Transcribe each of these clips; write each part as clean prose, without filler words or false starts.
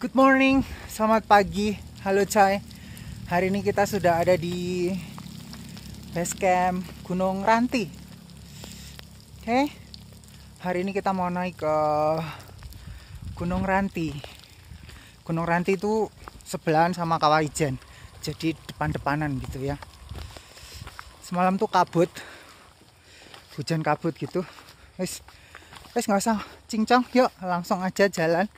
Good morning, selamat pagi, halo Coy. Hari ini kita sudah ada di base camp Gunung Ranti. Oke, hari ini kita mau naik ke Gunung Ranti. Gunung Ranti itu sebelahan sama Kawah Ijen, jadi depan-depanan gitu ya. Semalam tuh kabut, hujan kabut gitu. Wes nggak usah cincang, yuk langsung aja jalan.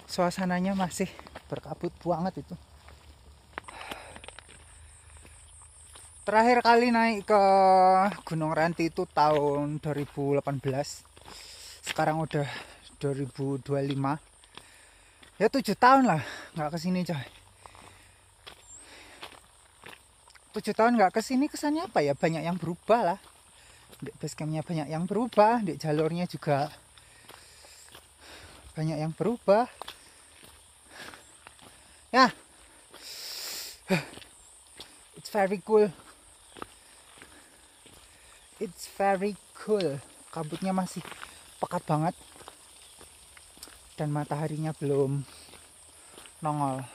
Suasananya masih berkabut banget itu. Terakhir kali naik ke Gunung Ranti itu tahun 2018. Sekarang udah 2025. Ya 7 tahun lah nggak kesini coy. 7 tahun nggak kesini, kesannya apa ya? Banyak yang berubah lah. Di basecampnya banyak yang berubah, di jalurnya juga banyak yang berubah. Ya, it's very cool. It's very cool. Kabutnya masih pekat banget dan mataharinya belum nongol.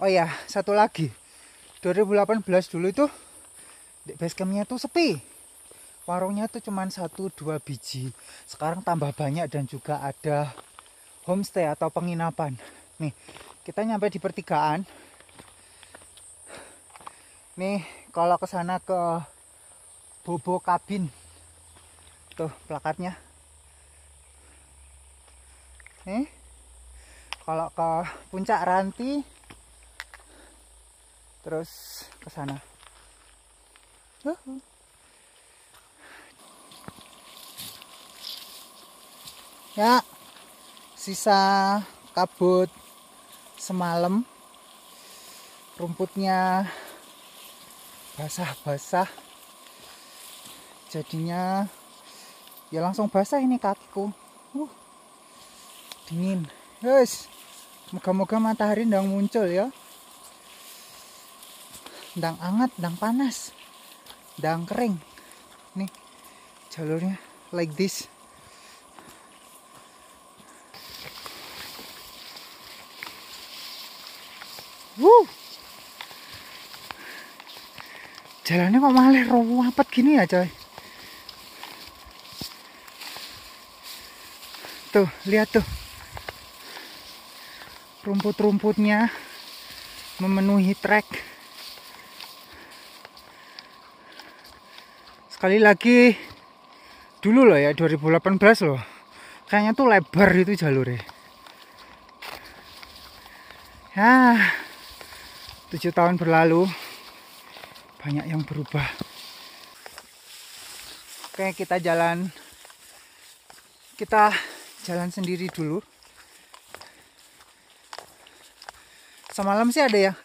Oh ya, satu lagi. 2018 dulu itu di basecampnya tuh sepi. Warungnya tuh cuman 1-2 biji. Sekarang tambah banyak dan juga ada homestay atau penginapan. Nih, kita nyampe di pertigaan. Nih, kalau ke sana ke Bobo Cabin. Tuh plakatnya. Nih. Kalau ke Puncak Ranti terus ke sana. Ya, sisa kabut semalam, rumputnya basah-basah, jadinya ya langsung basah ini kakiku. Dingin. Yes, moga-moga matahari ndang muncul ya, ndang anget, ndang panas, ndang kering. Nih jalurnya like this. Jalannya kok malah rapet gini ya coy. Tuh, lihat tuh. Rumput-rumputnya memenuhi trek. Sekali lagi dulu loh ya, 2018 loh. Kayaknya tuh lebar itu jalurnya. Ya, 7 tahun berlalu, banyak yang berubah. Oke, kita jalan sendiri dulu. Semalam sih ada ya.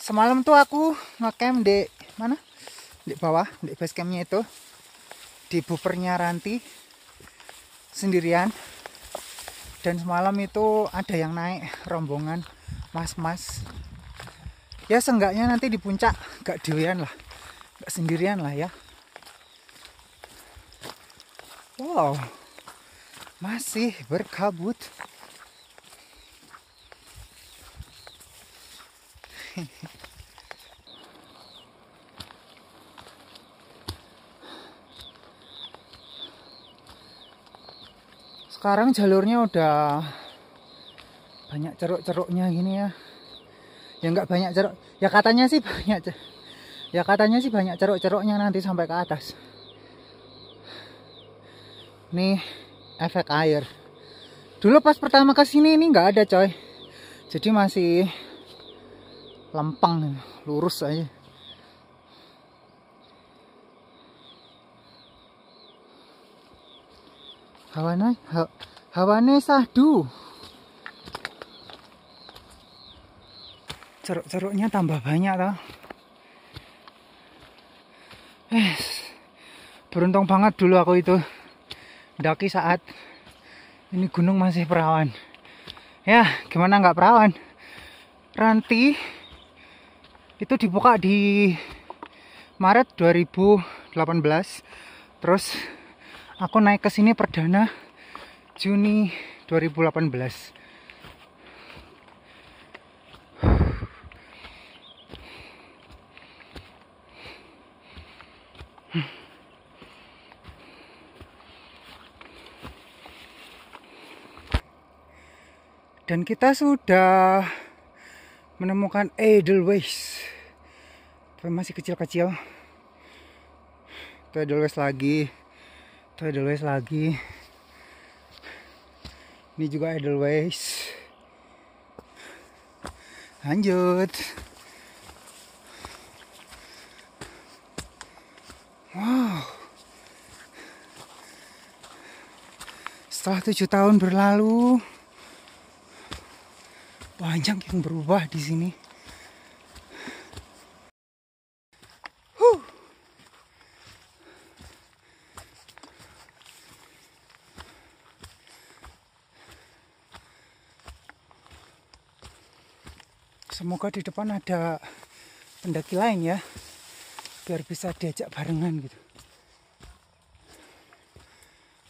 Semalam tuh aku ngecamp di mana? Di bawah, di base campnya itu, di bupernya Ranti sendirian. Dan semalam itu ada yang naik rombongan mas-mas. Ya seenggaknya nanti di puncak gak dewean lah, gak sendirian lah ya. Wow, masih berkabut. Sekarang jalurnya udah banyak ceruk-ceruknya gini ya. Ya nggak banyak ceruk, ya katanya sih banyak. Ya katanya sih banyak ceruk-ceruknya nanti sampai ke atas. Nih efek air. Dulu pas pertama kesini ini nggak ada coy. Jadi masih lempeng, lurus aja. Hawane sahdu. Ceruk-ceruknya tambah banyak tau. Beruntung banget dulu aku itu daki saat ini gunung masih perawan. Ya gimana nggak perawan. Ranti itu dibuka di Maret 2018. Terus aku naik ke sini perdana Juni 2018. Dan kita sudah menemukan Edelweiss. Tapi masih kecil-kecil. Itu Edelweiss lagi. Itu Edelweiss lagi. Ini juga Edelweiss. Lanjut. Wow. Setelah 7 tahun berlalu, banyak yang berubah di sini. Semoga di depan ada pendaki lain ya, biar bisa diajak barengan gitu.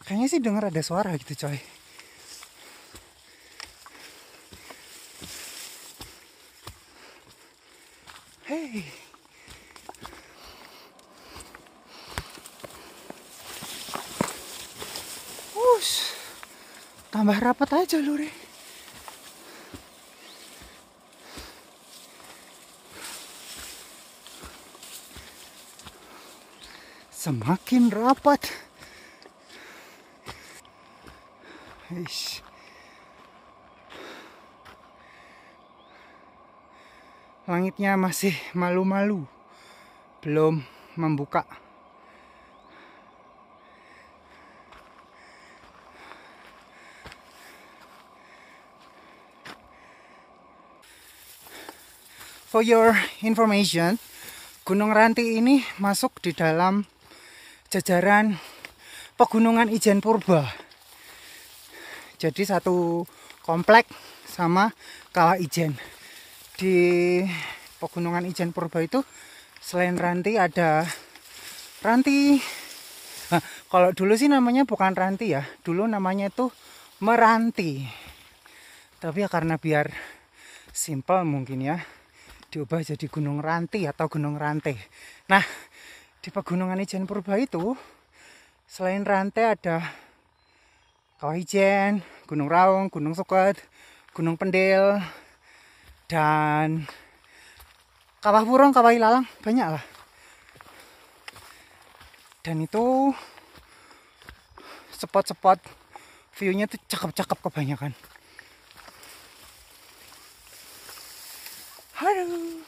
Kayaknya sih dengar ada suara gitu coy. Hey. Wush. Tambah rapat aja lure. Semakin rapat. Eish. Langitnya masih malu-malu, belum membuka. For your information, Gunung Ranti ini masuk di dalam jajaran Pegunungan Ijen Purba. Jadi satu komplek sama Kawah Ijen. Di Pegunungan Ijen Purba itu selain Ranti ada Ranti. Nah, kalau dulu sih namanya bukan Ranti ya, dulu namanya itu Meranti. Tapi ya karena biar simple mungkin ya, diubah jadi Gunung Ranti atau Gunung Rante. Nah, di Pegunungan Ijen Purba itu selain Rante ada Kawah Ijen, Gunung Raung, Gunung Suket, Gunung Pendil, dan Kawah Wurung, Kawah Ilalang, banyak lah. Dan itu spot-spot view-nya tuh cakep-cakep kebanyakan. Halo.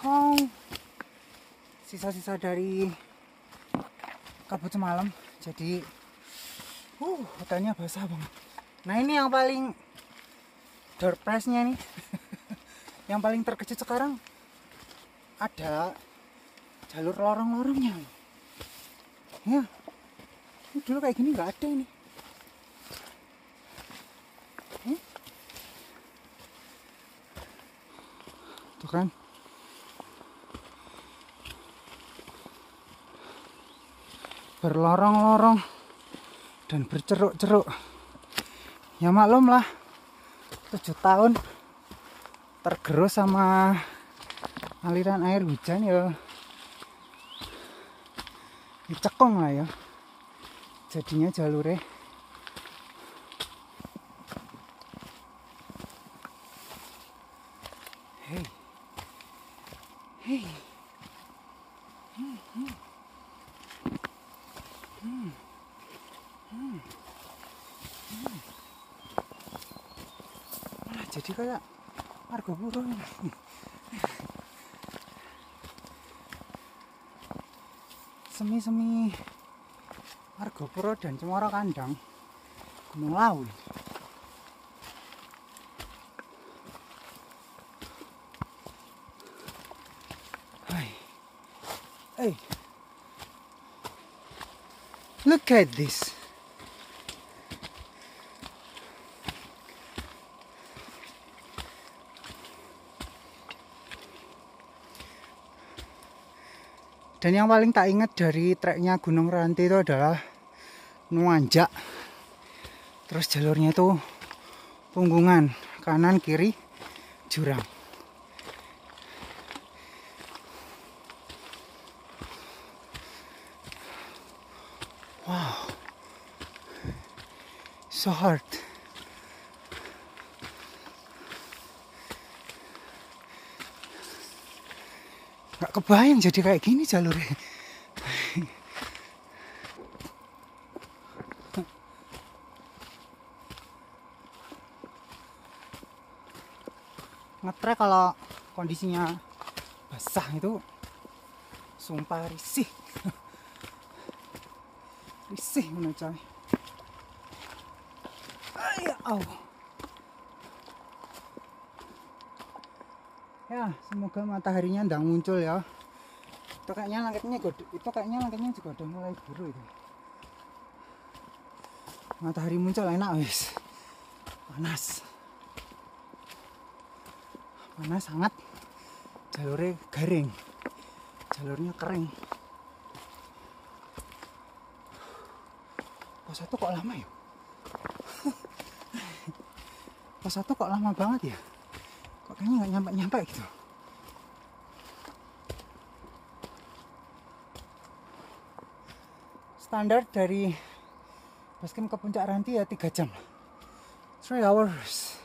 Oh, sisa-sisa dari kabut semalam, jadi hutannya basah banget. Nah ini yang paling door prize-nya nih. Yang paling terkejut sekarang ada jalur lorong-lorongnya. Ya, ini dulu kayak gini nggak ada ini. Tuh kan. Berlorong-lorong dan berceruk-ceruk. Ya maklum lah, 7 tahun tergerus sama aliran air hujan ya, dicekong lah ya jadinya jalurnya. Hey. Hey. Jadi kayak Margopuro ini. Semi-semi Margopuro dan Cemoro Kandang, Gunung Lawu. Hey, look at this. Dan yang paling tak ingat dari treknya Gunung Ranti itu adalah nanjak. Terus jalurnya itu punggungan, kanan kiri jurang. Wow, so hard. Gak kebayang jadi kayak gini jalurnya. Ngetrek kalau kondisinya basah itu sumpah risih. Risih menurut coy. Ya, semoga mataharinya ndang muncul ya. Itu kayaknya langitnya juga udah mulai biru itu. Matahari muncul enak wis. Panas. Panas sangat. Jalurnya garing. Jalurnya kering. Pos 1 kok lama ya? Pos 1 kok lama banget ya? Kok kayaknya nggak nyampe-nyampe gitu. Standar dari basecamp ke Puncak Ranti ya 3 jam. 3 hours.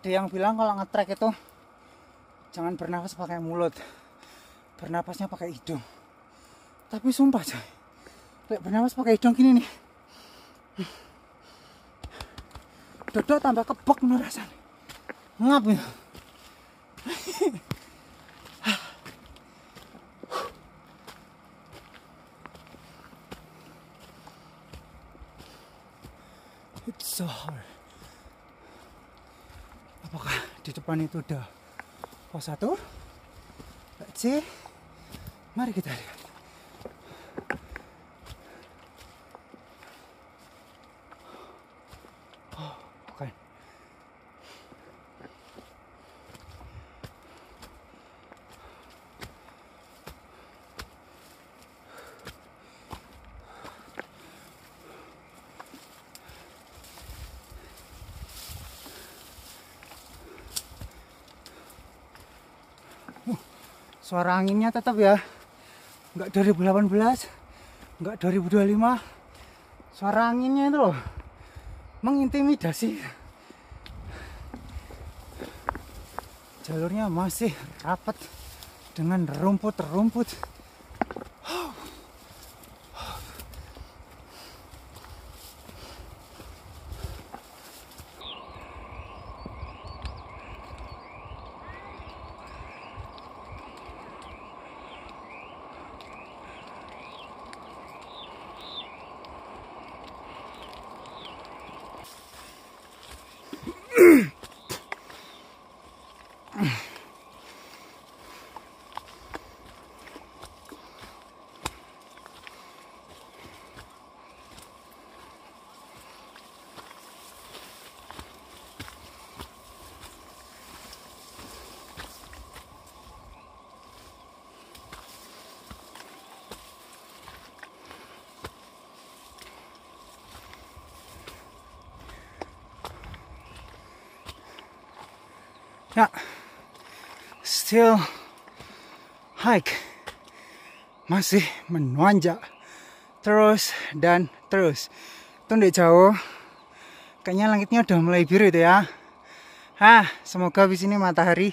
Ada yang bilang kalau nge-trek itu jangan bernapas pakai mulut, bernapasnya pakai hidung. Tapi sumpah coy, kayak bernapas pakai hidung gini nih, dodok tambah kebek nih rasanya. Ngap ya. It's so hard. Apakah di depan itu udah pos 1? Let's see. Mari kita lihat. Oh, oke. Suara anginnya tetap ya, nggak 2018, nggak 2025. Suara anginnya itu loh, mengintimidasi. Jalurnya masih rapat dengan rumput-rumput. Ya, still hike, masih menanjak terus dan terus. Itu ndek jauh, kayaknya langitnya udah mulai biru itu ya. Semoga di sini matahari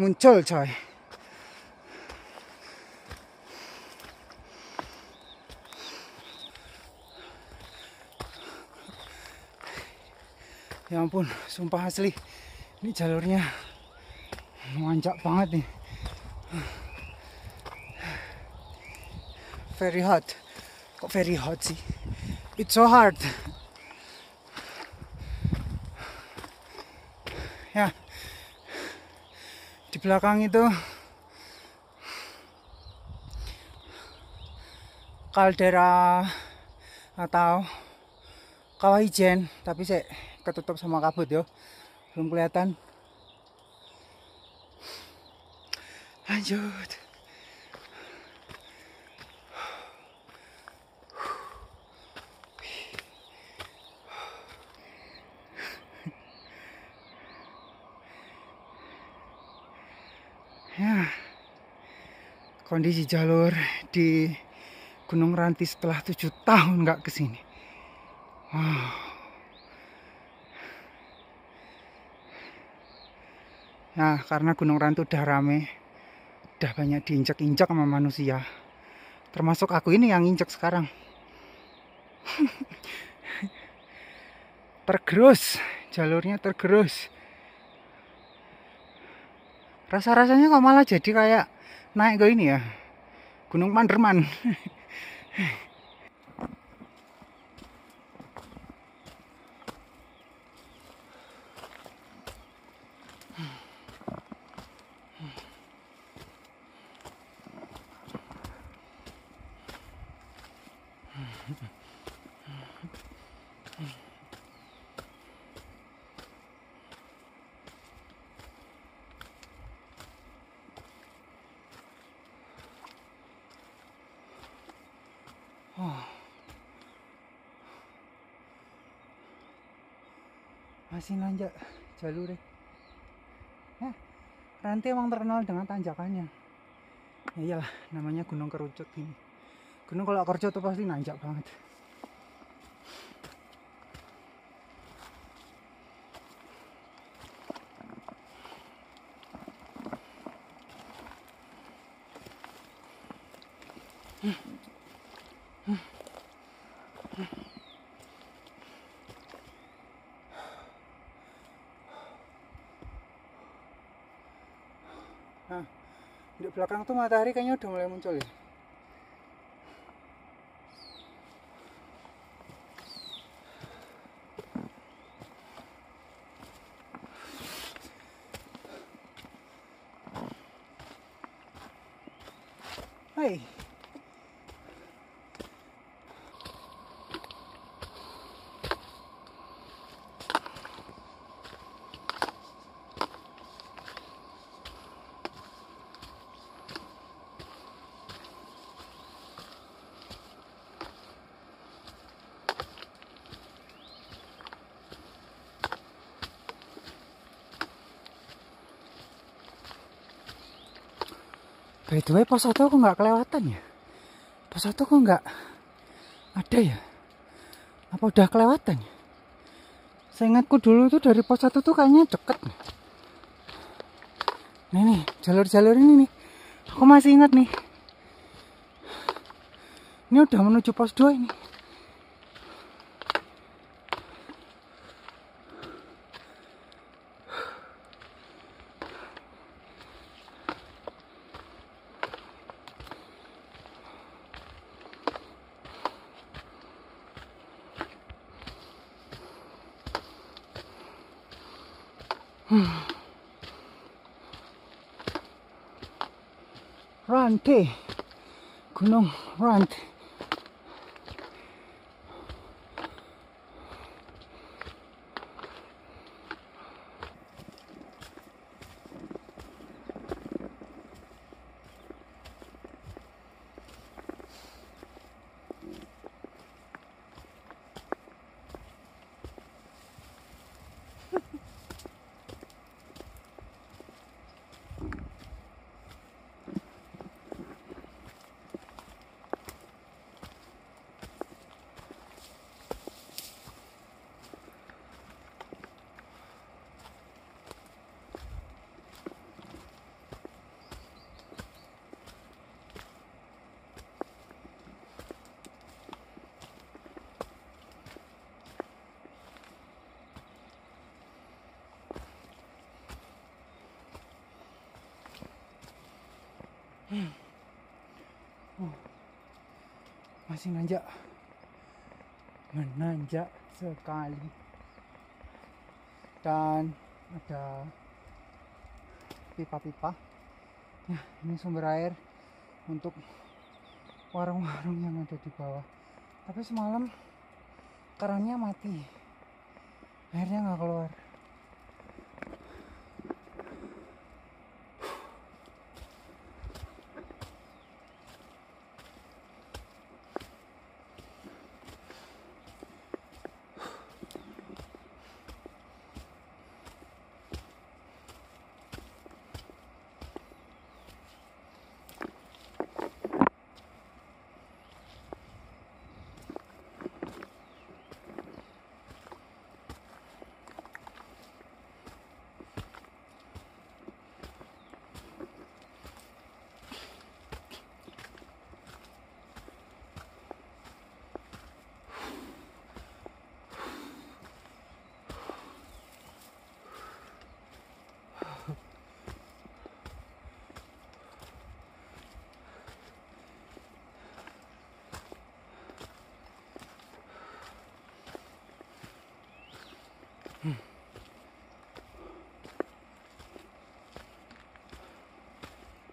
muncul coy. Ya ampun, sumpah asli. Ini jalurnya menanjak banget nih. Very hot. Kok very hot sih? It's so hard. Ya. Di belakang itu kaldera atau kawah ijen, tapi saya ketutup sama kabut yo. Belum kelihatan. Lanjut. Ya, kondisi jalur di Gunung Ranti setelah 7 tahun nggak kesini. Wow. Nah, karena Gunung Ranti udah rame, udah banyak diinjak-injak sama manusia. Termasuk aku ini yang injak sekarang. Tergerus, jalurnya tergerus. Rasa-rasanya kok malah jadi kayak naik ke ini ya, Gunung Panderman. Oh. Masih nanjak jalurnya. Ya, Ranti emang terkenal dengan tanjakannya. Ya iyalah, namanya gunung kerucut ini. Gunung kalau kerucut tuh pasti nanjak banget. Nah, di belakang tuh matahari kayaknya udah mulai muncul ya. Hai. By the way, pos 1 aku nggak kelewatan ya. Pos 1 kok nggak ada ya? Apa udah kelewatan ya? Seingatku dulu tuh dari pos 1 tuh kayaknya deket. Nih, jalur-jalur ini nih. Aku masih ingat nih. Ini udah menuju pos 2 ini. Ranti, Gunung Ranti. Masih nanjak, menanjak sekali. Dan ada pipa-pipa. Ya, ini sumber air untuk warung-warung yang ada di bawah. Tapi semalam Kerannya mati, airnya nggak keluar.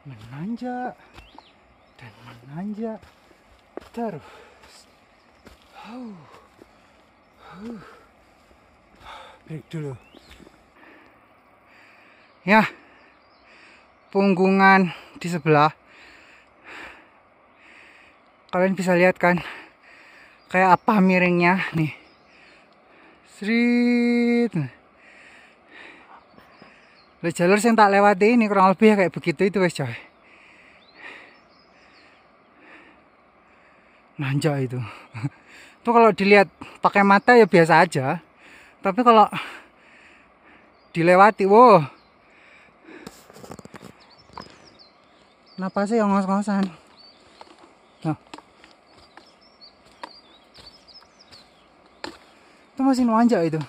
Menanjak dan menanjak terus. Break dulu. Ya, punggungan di sebelah. Kalian bisa lihat kan, kayak apa miringnya nih. Srit. Jalur yang tak lewati ini kurang lebih kayak begitu itu wes coy. Nanjak itu. Itu kalau dilihat pakai mata ya biasa aja. Tapi kalau dilewati, wow. Kenapa sih yang ngos-ngosan? Nah. Itu masih nanjak itu.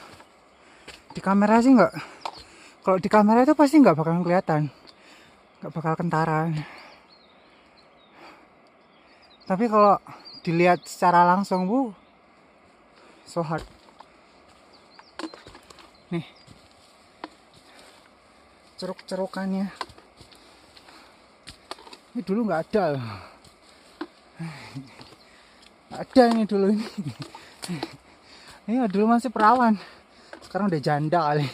Di kamera sih enggak. Kalau di kamera itu pasti nggak bakal kelihatan, nggak bakal kentara. Tapi kalau dilihat secara langsung, so hard. Nih, ceruk-cerukannya. Ini dulu nggak ada loh. Ada ini dulu ini. Ini dulu masih perawan, sekarang udah janda kali.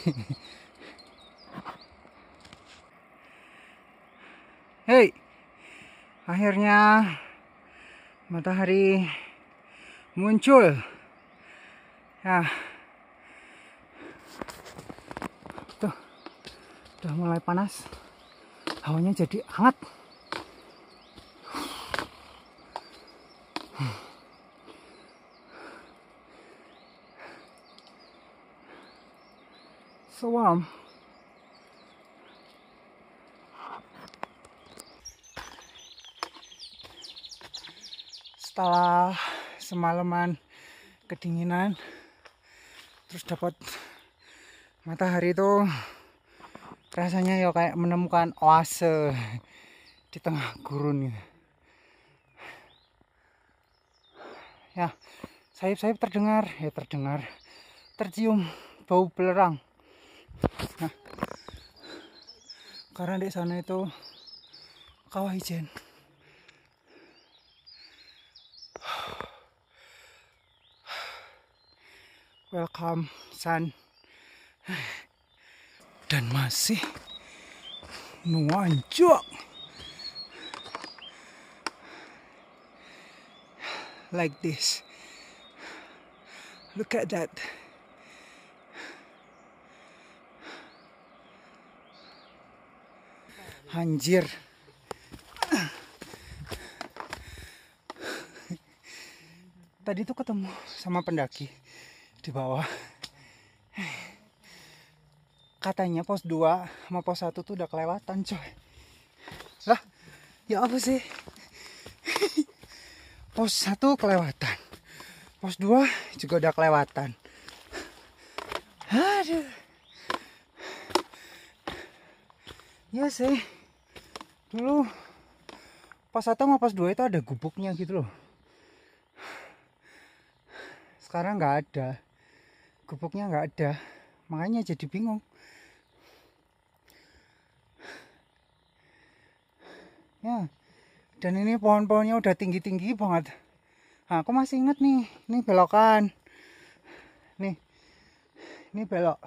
Hei, akhirnya matahari muncul. Ya, tuh, udah mulai panas. Hawanya jadi hangat. So warm. Setelah semalaman kedinginan, terus dapat matahari itu rasanya ya kayak menemukan oase di tengah gurun gitu. Ya, sayap-sayap tercium bau belerang. Nah, karena di sana itu kawah ijen. Welcome sun. Dan masih nanjak like this. Look at that. Anjir. Tadi tuh ketemu sama pendaki di bawah. Katanya pos 2 sama pos 1 tuh udah kelewatan coy. Lah, ya apa sih? Pos 1 kelewatan, pos 2 juga udah kelewatan. Aduh. Ya sih, dulu pos 1 sama pos 2 itu ada gubuknya gitu loh. Sekarang nggak ada, gubuknya nggak ada, makanya jadi bingung. Ya, dan ini pohon-pohonnya udah tinggi-tinggi banget. Nah, aku masih inget nih, ini belokan. ini belok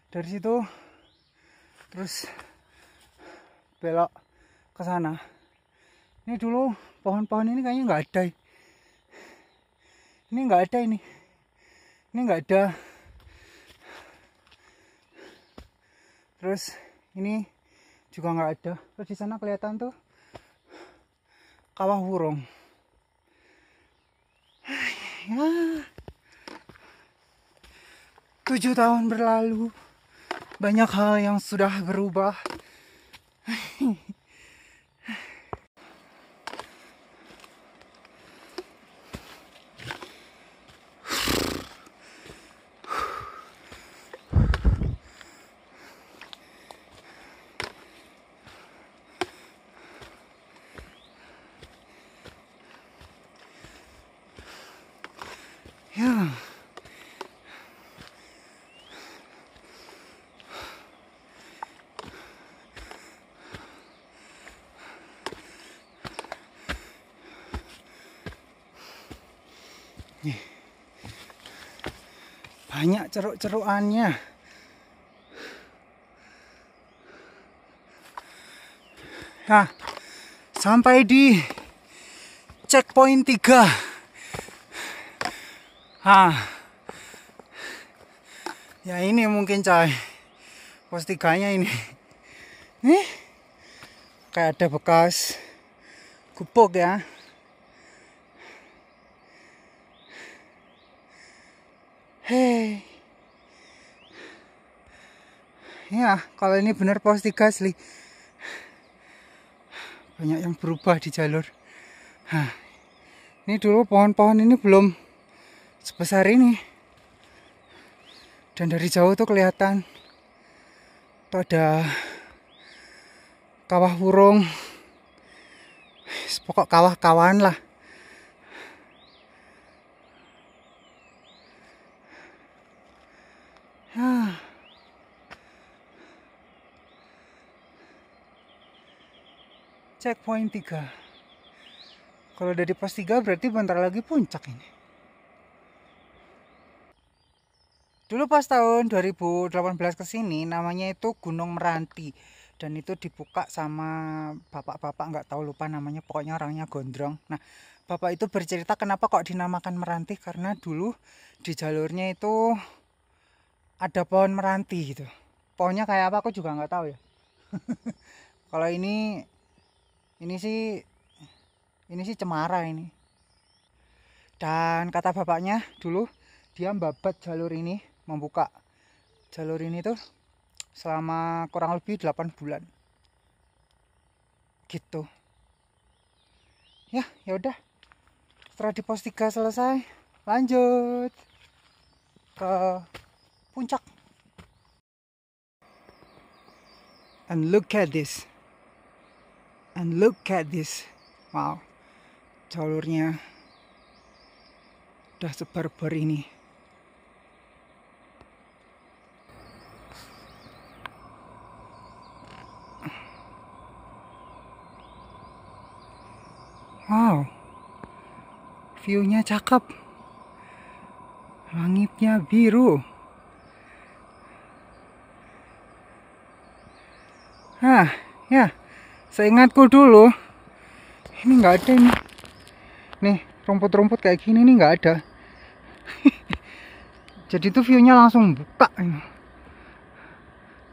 dari situ terus belok ke sana. Ini dulu pohon-pohon ini kayaknya nggak ada. Ini nggak ada ini nggak ada. Terus ini juga nggak ada. Terus di sana kelihatan tuh kawah burung. Ya, 7 tahun berlalu, banyak hal yang sudah berubah. Ya. Nih. Banyak ceruk-cerukannya. Nah, sampai di checkpoint 3. Ya ini mungkin coy, pos 3-nya ini. Nih, kayak ada bekas gubuk ya. Hei. Ya, kalau ini benar pos 3 asli. Banyak yang berubah di jalur. Ini dulu pohon-pohon ini belum sebesar ini. Dan dari jauh tuh kelihatan tuh ada kawah burung. Pokok kawah-kawan lah. Checkpoint 3. Kalau udah di pos 3 berarti bentar lagi puncak ini. Dulu pas tahun 2018 kesini namanya itu Gunung Meranti. Dan itu dibuka sama bapak-bapak, nggak tahu lupa namanya, pokoknya orangnya gondrong. Nah, bapak itu bercerita kenapa kok dinamakan Meranti, karena dulu di jalurnya itu ada pohon meranti gitu. Pohonnya kayak apa aku juga nggak tahu ya. Kalau ini sih cemara ini. Dan kata bapaknya dulu dia membabat jalur ini, membuka jalur ini tuh selama kurang lebih 8 bulan. Gitu. Ya udah. Setelah di pos 3 selesai, lanjut ke puncak. And look at this. Wow. Jalurnya udah sebar-bar ini. Wow. View-nya cakep. Langitnya biru. Ya. Seingatku dulu ini nggak ada ini. Nih, rumput-rumput kayak gini nih nggak ada. Jadi tuh view-nya langsung buka ini.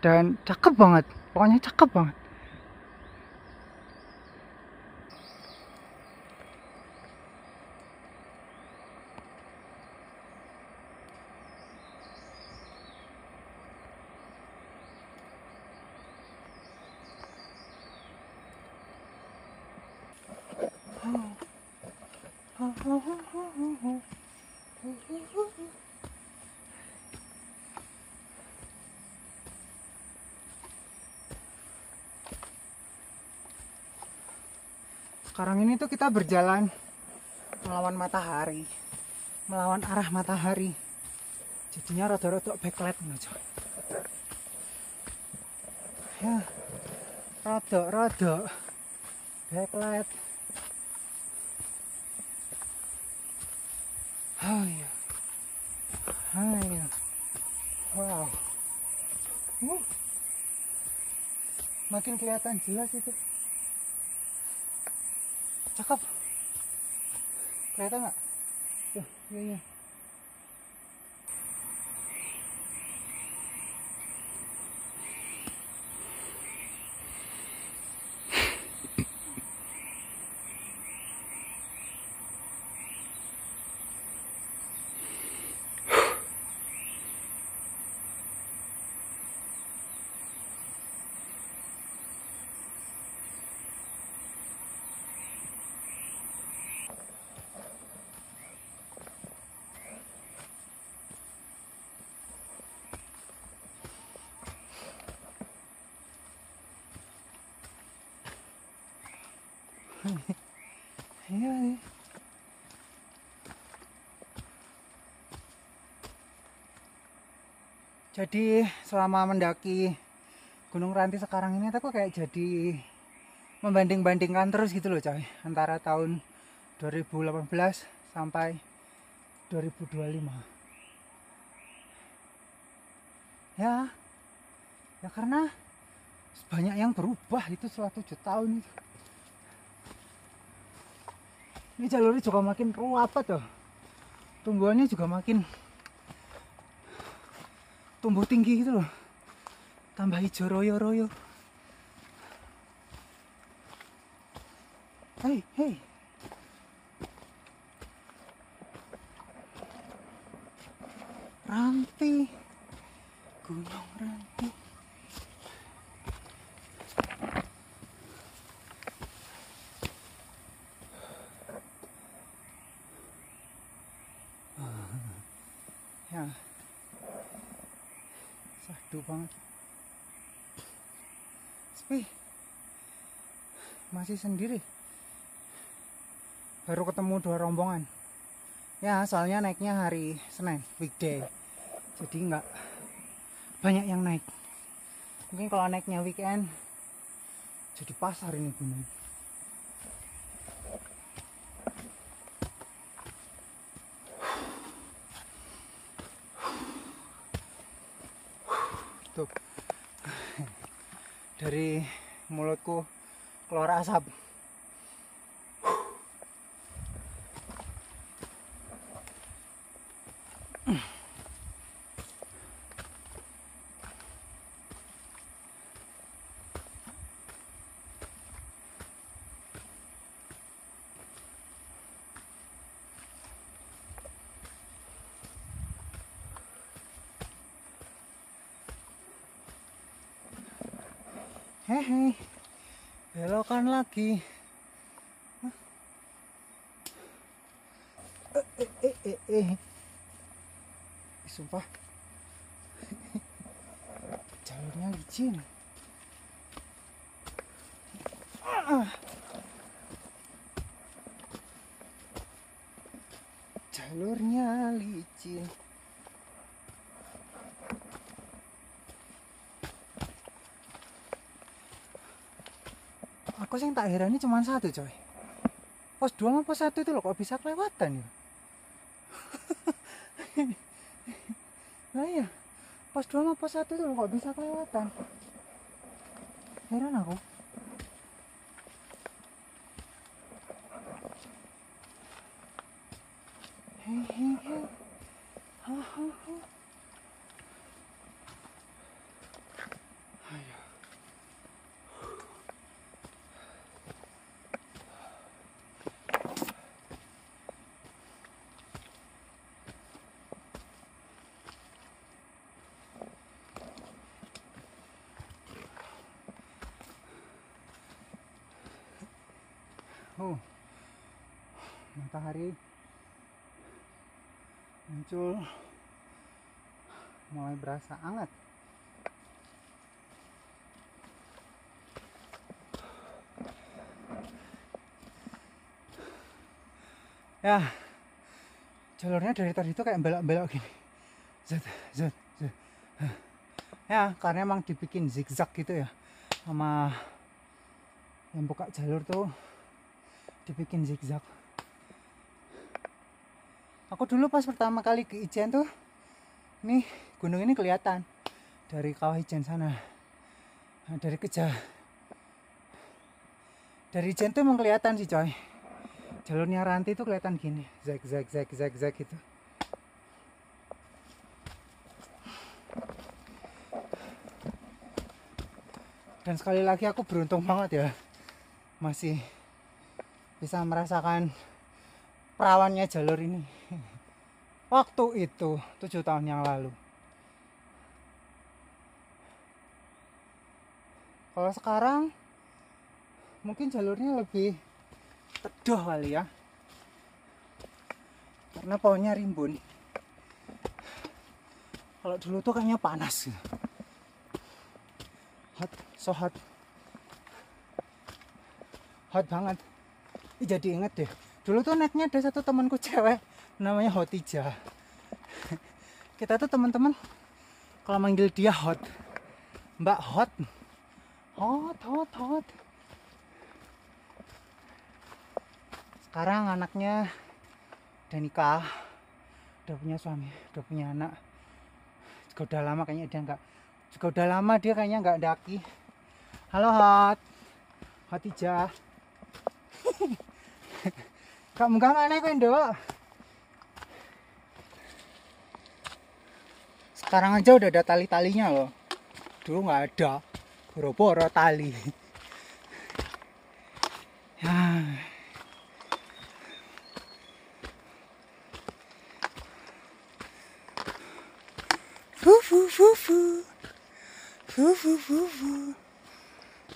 Dan cakep banget. Pokoknya cakep banget. Sekarang ini tuh kita berjalan melawan matahari, melawan arah matahari. Jadinya rada-rada backlight aja. Ya, rada-rada backlight. Oh iya. Wow. Makin kelihatan jelas itu. Cakep. Kelihatan nggak? Tuh, iya. Iya nih. Jadi selama mendaki Gunung Ranti sekarang ini aku kayak jadi membanding-bandingkan terus gitu loh coy, antara tahun 2018 sampai 2025. Ya karena banyak yang berubah itu setelah 7 tahun itu. Ini jalurnya juga makin ruwet tuh. Tumbuhannya juga makin tumbuh tinggi gitu loh. Tambah hijau royo-royo. Hei. Ranti. Gunung Ranti. Ya. Sadu banget. Sepi. Masih sendiri. Baru ketemu 2 rombongan. Ya, soalnya naiknya hari Senin, weekday. Jadi nggak banyak yang naik. Mungkin kalau naiknya weekend jadi pasar ini gunung. Tuh. Dari mulutku keluar asap. Hehe, belokan lagi. Sumpah, jalurnya licin. Jalurnya licin. Aku yang tak heran ini cuma satu coy. Pos 2 sama pos 1 itu loh kok bisa kelewatan ya. Nah iya, pos 2 sama pos 1 itu loh kok bisa kelewatan. Heran aku. Hehehe. Hahaha. Ayo. Matahari muncul, mulai berasa hangat. Ya, jalurnya dari tadi itu kayak belok-belok gini. Zat. Ya, karena emang dibikin zigzag gitu ya, sama yang buka jalur tuh dibikin zigzag. Aku dulu pas pertama kali ke Ijen tuh, ini gunung ini kelihatan dari Kawah Ijen sana. Nah, dari Ijen tuh emang kelihatan sih coy. Jalurnya Ranti tuh kelihatan gini, zag gitu. Dan sekali lagi aku beruntung banget ya, masih bisa merasakan perawannya jalur ini. Waktu itu 7 tahun yang lalu. Kalau sekarang mungkin jalurnya lebih teduh kali ya, karena pohonnya rimbun. Kalau dulu tuh kayaknya panas gitu. Hot banget. Jadi inget deh, dulu tuh naiknya ada satu temanku cewek namanya Hotija. Kita tuh teman-teman kalau manggil dia Hot, Mbak Hot. Sekarang anaknya udah nikah, udah punya suami, udah punya anak. Juga udah lama kayaknya nggak daki. Halo Hotija. Kamu gak mana kowe, Nduk? Sekarang aja udah ada tali-talinya loh. Dulu nggak ada, boro-boro tali. Ya.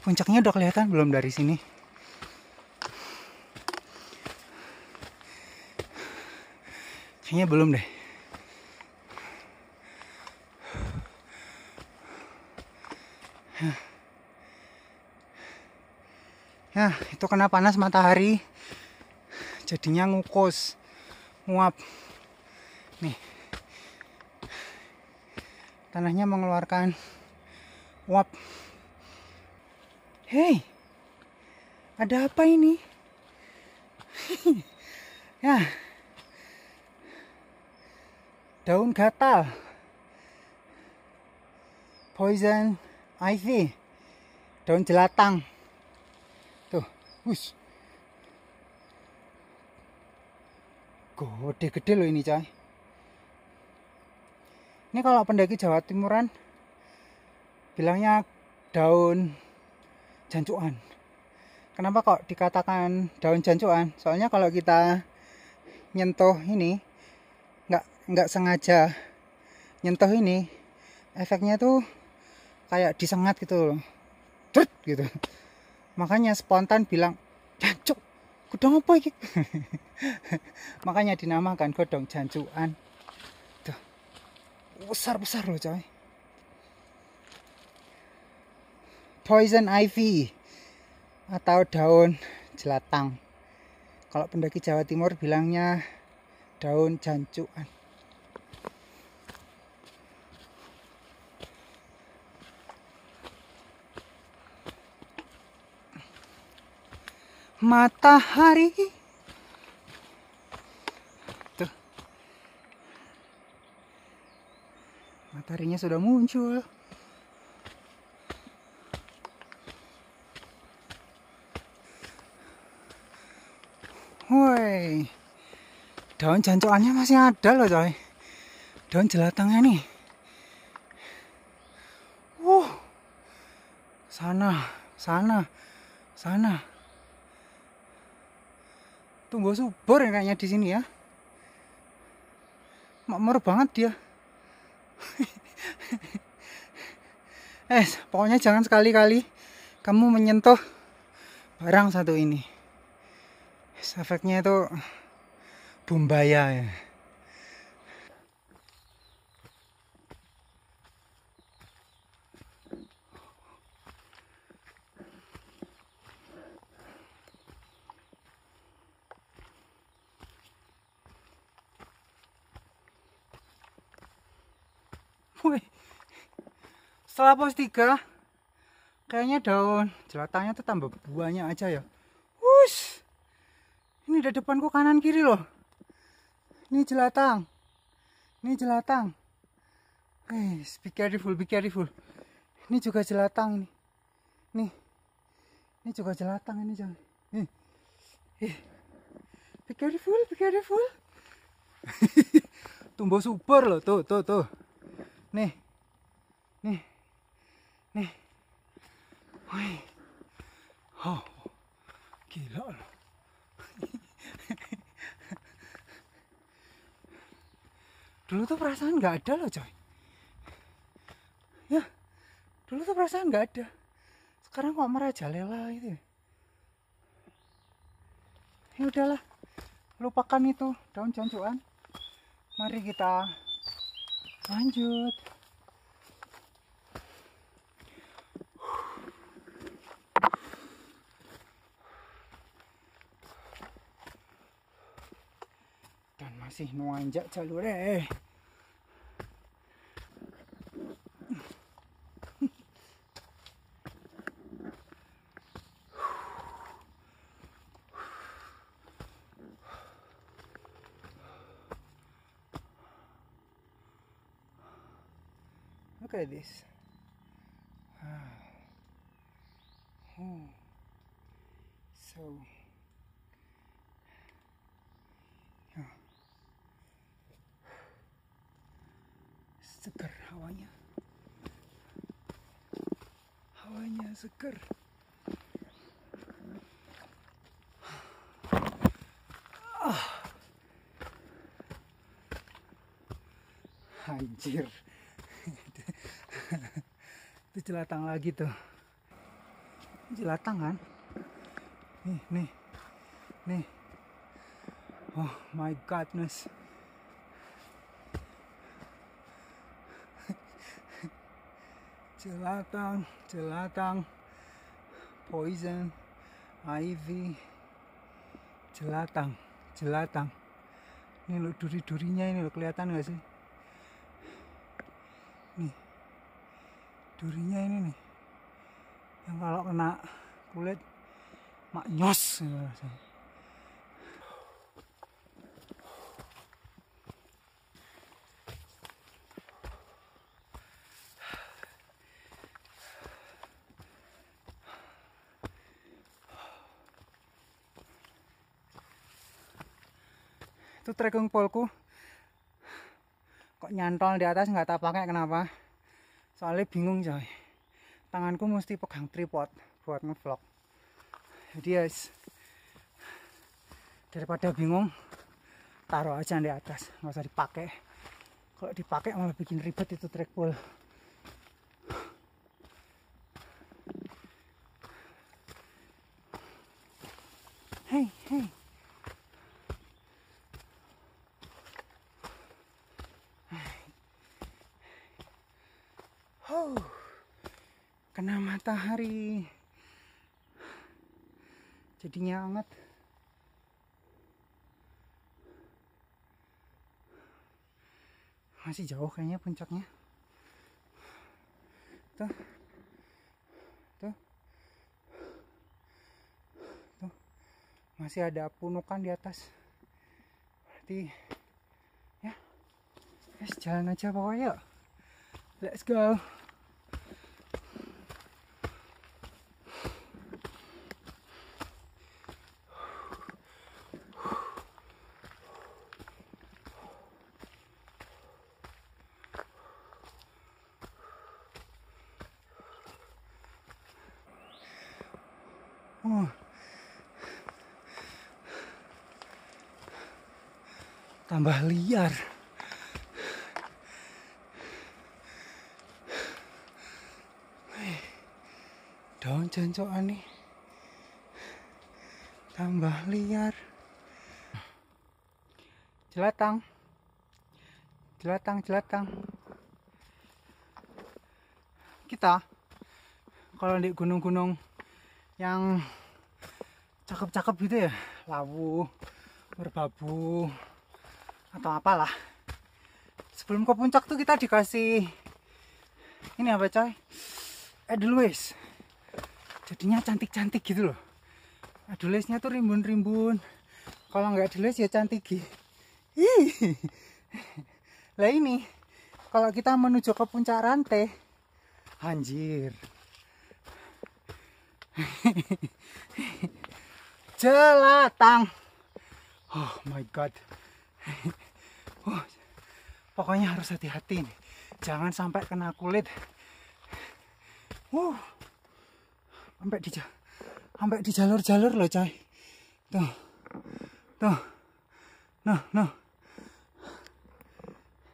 Puncaknya udah kelihatan belum dari sini? Kayaknya belum deh. Ya, itu kena panas matahari, jadinya ngukus, nguap. Nih, tanahnya mengeluarkan uap. Hei, ada apa ini? Ya, daun gatal, poison ivy, daun jelatang. Tuh, wush, gede-gede loh ini coy. Ini kalau pendaki Jawa Timuran bilangnya daun jancuan. Kenapa kok dikatakan daun jancuan? Soalnya kalau kita nyentuh ini, nggak sengaja nyentuh ini, efeknya tuh kayak disengat gitu loh, trut gitu. Makanya spontan bilang jancuk, godong apa ini? Makanya dinamakan godong jancuan. Tuh, besar loh coy. Poison ivy atau daun jelatang. Kalau pendaki Jawa Timur bilangnya daun jancuan. Matahari. Tuh. Mataharinya sudah muncul. Woi, daun jancuannya masih ada loh coy. Daun jelatangnya nih. Sana. Tumbuh subur ya kayaknya di sini ya. Makmur banget dia. Pokoknya jangan sekali-kali kamu menyentuh barang satu ini. Efeknya itu bumbaya ya. Wih, setelah pos 3 kayaknya daun jelatangnya tuh tambah banyak aja ya. Wush, ini di depanku kanan kiri loh. Ini jelatang. Be careful, be careful. Ini juga jelatang ini. Nih. Ini juga jelatang ini, coy. Be careful, be careful. Tumbuh super loh, tuh. Nih. Nih. Wih. Oh. Gila loh. Dulu tuh perasaan nggak ada loh, coy. Ya, dulu tuh perasaan nggak ada. Sekarang kok merajalela gitu. Ya udahlah, lupakan itu daun jancuan. Mari kita lanjut. Dan masih nanjak jalurnya. Look at this. Wow. Oh. So. Yeah. Seger hawanya. Hawanya seger. Anjir. Itu jelatang lagi tuh. Jelatang kan? Nih. Oh my godness. Jelatang. Poison, ivy. Jelatang. Ini lo duri-durinya ini lo, kelihatan gak sih? Nih. Durinya ini nih. Yang kalau kena kulit maknyos. Itu trekking poleku kok nyantol di atas, nggak tak pakai. Kenapa? Soalnya bingung, coy. Tanganku mesti pegang tripod buat ngevlog. Jadi guys, daripada bingung, taruh aja di atas, nggak usah dipakai. Kalau dipakai malah bikin ribet itu trek pole. Hey. Kena matahari jadinya hangat. Masih jauh kayaknya puncaknya. Tuh. Masih ada punukan di atas. Berarti ya, guys, jalan aja pokoknya. Let's go. Tambah liar. Daun jancokan nih tambah liar. Jelatang. Kita kalau di gunung-gunung yang cakep-cakep gitu ya, Lawu, Merbabu, atau apalah, sebelum ke puncak tuh kita dikasih ini apa, coy? Edelweiss. Jadinya cantik-cantik gitu loh. Edelweissnya tuh rimbun-rimbun. Kalau nggak Edelweiss ya cantik. Lah ini kalau kita menuju ke puncak rantai, anjir. Jelatang. Oh my god. Pokoknya harus hati-hati nih. Jangan sampai kena kulit. Sampai di jalur-jalur loh, coy. Tuh. Tuh. Noh.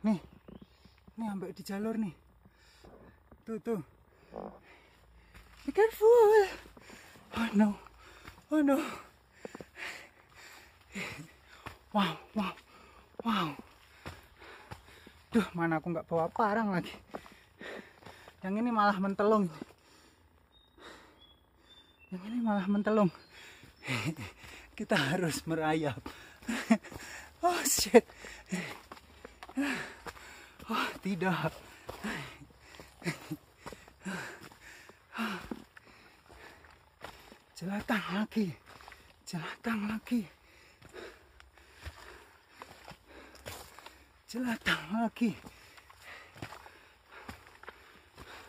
Nih sampai di jalur nih. Tuh. Be careful. Oh no. Wow. Duh, mana aku nggak bawa parang lagi. Yang ini malah mentelung. Kita harus merayap. Oh shit. Oh tidak. Jelatang lagi.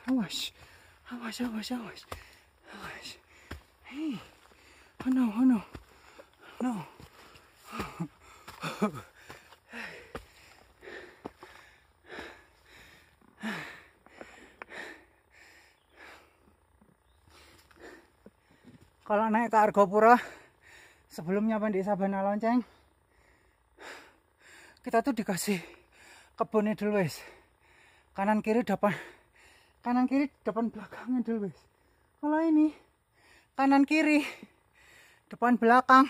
Awas. Hey. Oh no. Kalau naik ke Argopuro, sebelumnya di Sabana Lonceng, kita tuh dikasih kebun edelweiss. Kanan kiri depan belakangnya edelweiss. Kalau ini kanan kiri depan belakang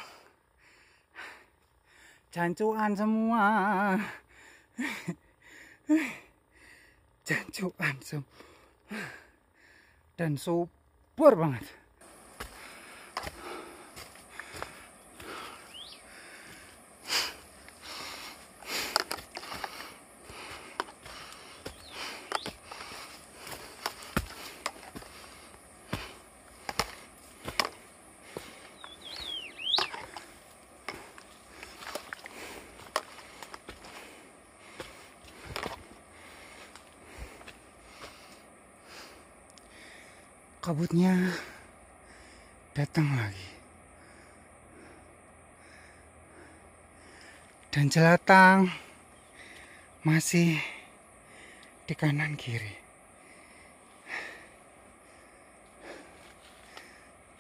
jancuan semua. Dan subur banget. Kabutnya datang lagi. Dan jelatang masih di kanan kiri.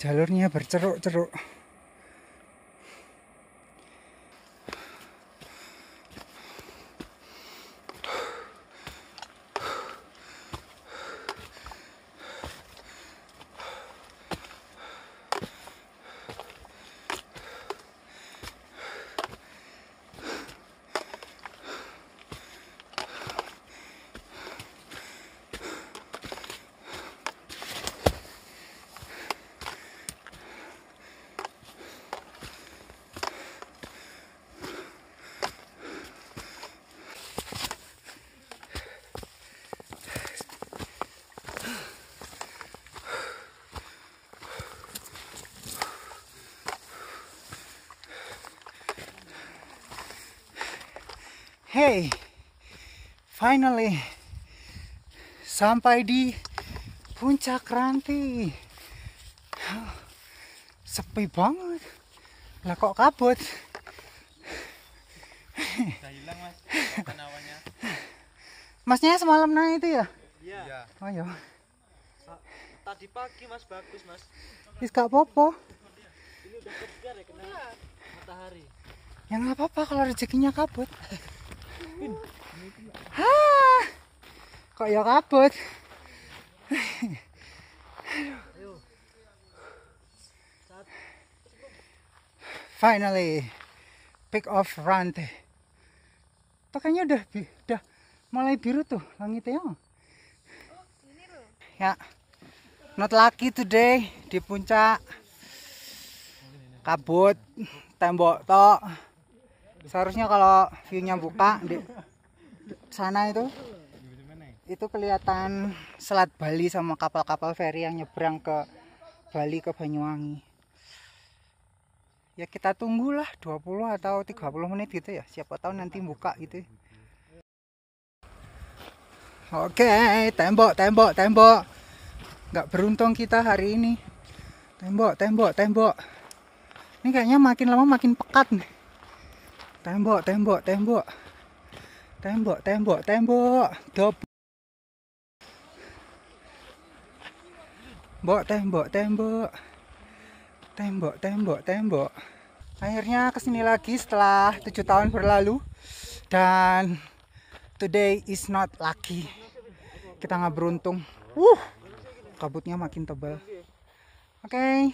Jalurnya berceruk-ceruk. Hey, finally sampai di puncak rantai. Sepi banget. Lah kok kabut? Udah hilang mas, penawanya. Masnya semalam naik itu ya? Iya. Oh iya. Tadi pagi mas, bagus mas. Wis gak apa-apa. Ini udah kebiar ya kena matahari. Ya nggak apa-apa kalau rezekinya kabut. Hah, kok ya kabut? Finally, pick off rantai. Kayaknya udah mulai biru tuh langitnya. Oh, ini loh. Ya, not lucky today di puncak. Kabut, tembok tok. Seharusnya kalau view-nya buka di sana itu kelihatan Selat Bali sama kapal-kapal feri yang nyebrang ke Bali ke Banyuwangi. Ya kita tunggulah 20 atau 30 menit gitu ya. Siapa tahu nanti buka gitu. Oke, tembok, tembok, tembok. Nggak beruntung kita hari ini. Tembok, tembok, tembok. Ini kayaknya makin lama makin pekat nih. Tembok, tembok, tembok. Tembok, tembok, tembok. Tembok, tembok, tembok. Tembok, tembok, tembok. Akhirnya kesini lagi setelah 7 tahun berlalu. Dan today is not lucky. Kita nggak beruntung. Kabutnya makin tebal. Oke.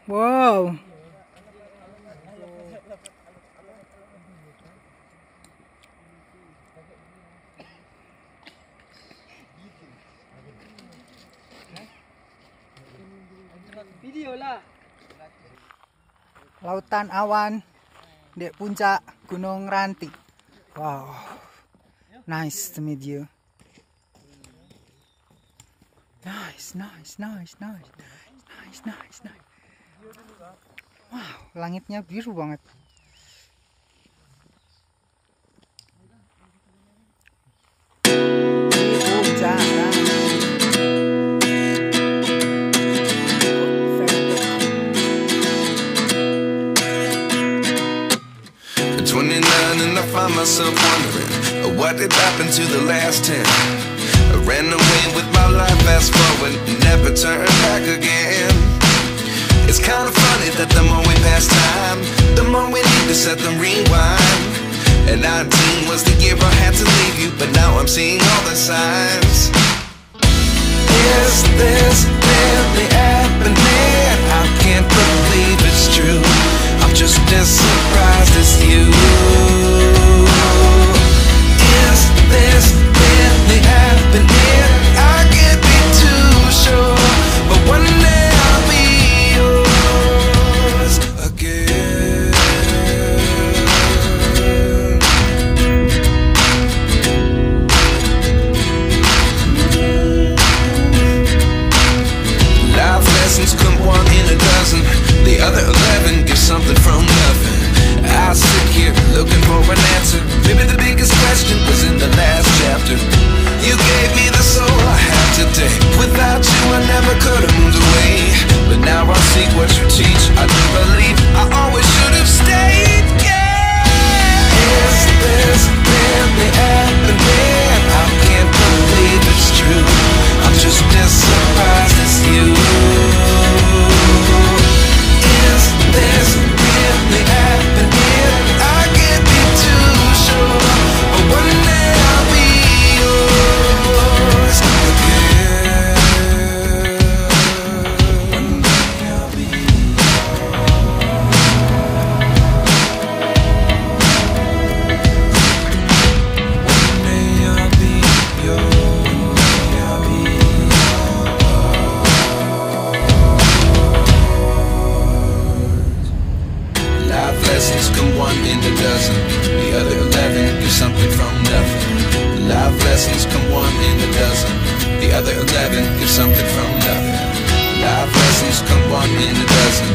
Wow. Video lah. Lautan awan di puncak Gunung Ranti. Wow. Nice to meet you. Nice, nice, nice, nice. Nice, nice, nice. Wow, langitnya biru banget. At 29 and I find myself wondering what did happen to the last 10. I ran away with my life, fast forward, never turn back again. It's kind of funny that the more we pass time, the more we need to set them rewind. And 19 was the year I had to leave you, but now I'm seeing all the signs. Is this really happening? I can't believe it's true. I'm just as surprised as you. Is this really happening? I can't be too sure, but one day I'll be yours again. Life lessons come one in a dozen. The other 11 give something from nothing. I sit here looking for an answer. Maybe the biggest question was in the last chapter. You gave me the soul I have today. Without you I never could have moved away. But now I see what you teach. I do believe I always should have stayed. Yeah. Is this really happening? I can't believe it's true. I'm just as surprised as you. Is this really happening? I can't be too sure, but one day I'll be yours again. One day I'll be One day I'll be yours. One day I'll be Life lessons come one in a dozen. The other 11 give something from nothing. Life lessons come one in a dozen. The other 11 give something from nothing. Life lessons come one in a dozen.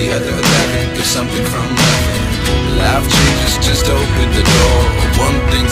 The other 11 give something from nothing. Life changes just open the door. One thing